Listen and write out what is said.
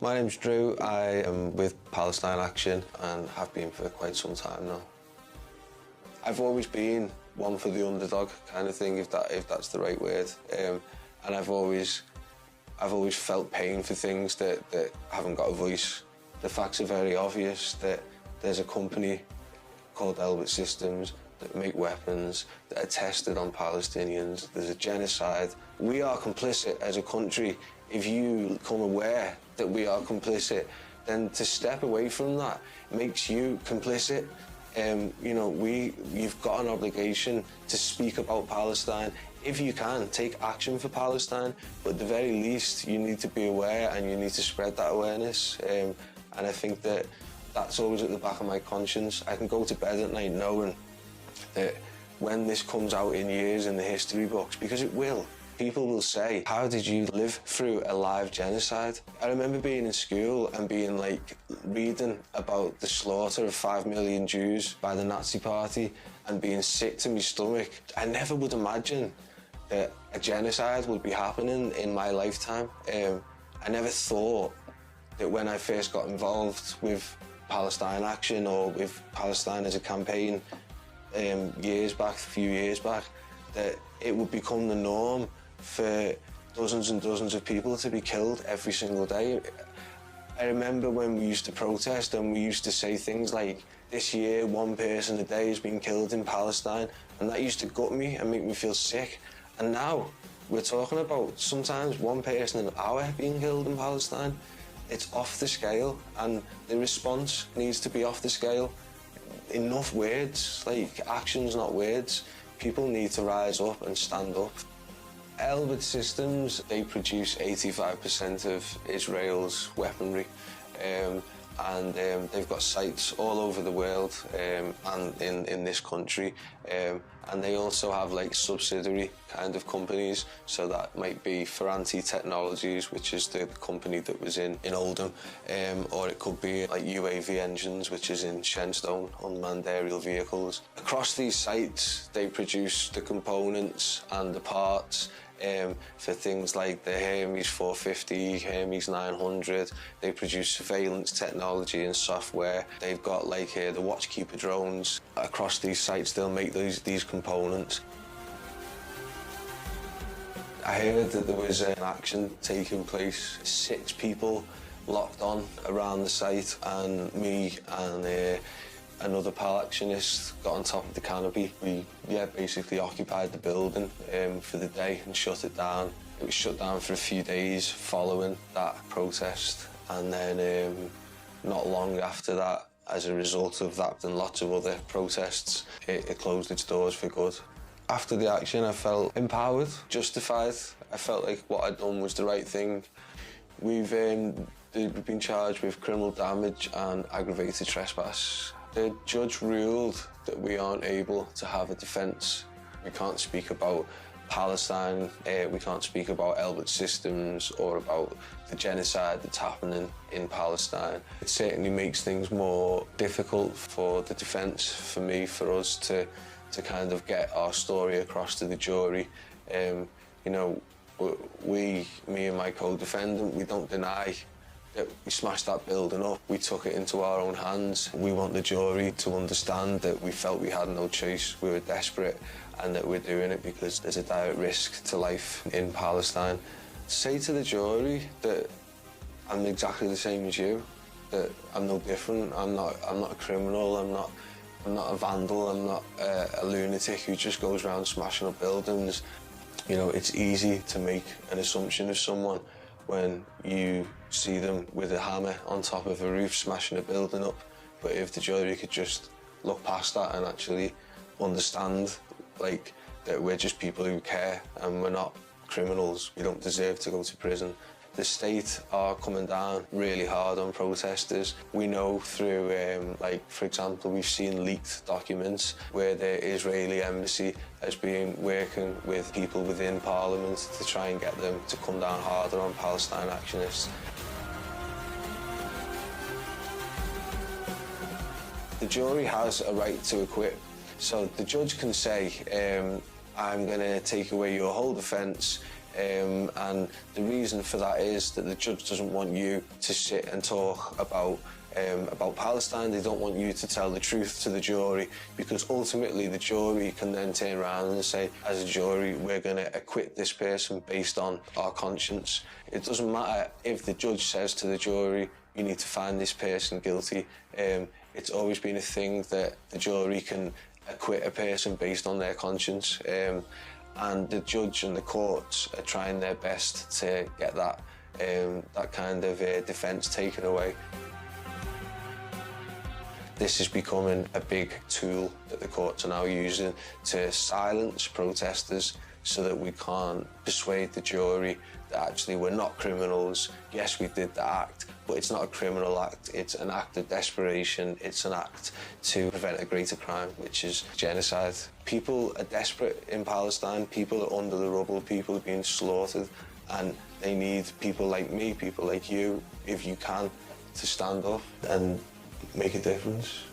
My name's Drew. I am with Palestine Action and have been for quite some time now. I've always been one for the underdog kind of thing, if that's the right word. And I've always felt pain for things that haven't got a voice. The facts are very obvious that there's a company called Elbit Systems that make weapons that are tested on Palestinians. There's a genocide. We are complicit as a country. If you become aware that we are complicit, then to step away from that makes you complicit. You've got an obligation to speak about Palestine. If you can, take action for Palestine, but at the very least, you need to be aware and you need to spread that awareness. And I think that that's always at the back of my conscience. I can go to bed at night knowing that when this comes out in years in the history books, because it will, people will say, how did you live through a live genocide? I remember being in school and being reading about the slaughter of 5 million Jews by the Nazi Party and being sick to my stomach. I never would imagine that a genocide would be happening in my lifetime. I never thought that when I first got involved with Palestine Action or with Palestine as a campaign a few years back, that it would become the norm for dozens and dozens of people to be killed every single day. I remember when we used to protest and we used to say things like, this year 1 person a day has been killed in Palestine, and that used to gut me and make me feel sick. And now we're talking about sometimes 1 person an hour being killed in Palestine. It's off the scale, and the response needs to be off the scale. Enough words, actions, not words. People need to rise up and stand up. Elbit Systems, they produce 85% of Israel's weaponry, and they've got sites all over the world and in this country. And they also have subsidiary kind of companies, so that might be Ferranti Technologies, which is the company that was in Oldham, or it could be UAV Engines, which is in Shenstone, unmanned aerial vehicles. Across these sites, they produce the components and the parts for things like the Hermes 450, Hermes 900. They produce surveillance technology and software. They've got the Watchkeeper drones. Across these sites, they'll make these components. I heard that there was an action taking place, 6 people locked on around the site, and me and another pal actionist got on top of the canopy. We basically occupied the building for the day and shut it down. It was shut down for a few days following that protest, and then not long after that, as a result of that and lots of other protests, it closed its doors for good. After the action, I felt empowered, justified. I felt like what I'd done was the right thing. We've been charged with criminal damage and aggravated trespass. The judge ruled that we aren't able to have a defence. We can't speak about Palestine, we can't speak about Elbit Systems or about the genocide that's happening in Palestine. It certainly makes things more difficult for the defence, for me, for us to kind of get our story across to the jury. Me and my co-defendant, we don't deny that we smashed that building up. We took it into our own hands. We want the jury to understand that we felt we had no choice. We were desperate, and that we're doing it because there's a direct risk to life in Palestine. Say to the jury that I'm exactly the same as you, that I'm no different. I'm not a criminal. I'm not a vandal. I'm not a lunatic who just goes around smashing up buildings. It's easy to make an assumption of someone when you see them with a hammer on top of a roof smashing a building up. But if the jury could just look past that and actually understand that we're just people who care and we're not criminals, we don't deserve to go to prison. The state are coming down really hard on protesters. We know through, for example, we've seen leaked documents where the Israeli embassy has been working with people within Parliament to try and get them to come down harder on Palestine actionists. The jury has a right to acquit. So the judge can say, I'm going to take away your whole defence And the reason for that is that the judge doesn't want you to sit and talk about Palestine. They don't want you to tell the truth to the jury, because ultimately the jury can then turn around and say, as a jury, we're going to acquit this person based on our conscience. It doesn't matter if the judge says to the jury, you need to find this person guilty. It's always been a thing that the jury can acquit a person based on their conscience. And the judge and the courts are trying their best to get that kind of defence taken away. This is becoming a big tool that the courts are now using to silence protesters, so that we can't persuade the jury that actually we're not criminals. Yes, we did the act, but it's not a criminal act. It's an act of desperation. It's an act to prevent a greater crime, which is genocide. People are desperate in Palestine. People are under the rubble. People are being slaughtered, and they need people like me, people like you, if you can, to stand up and make a difference.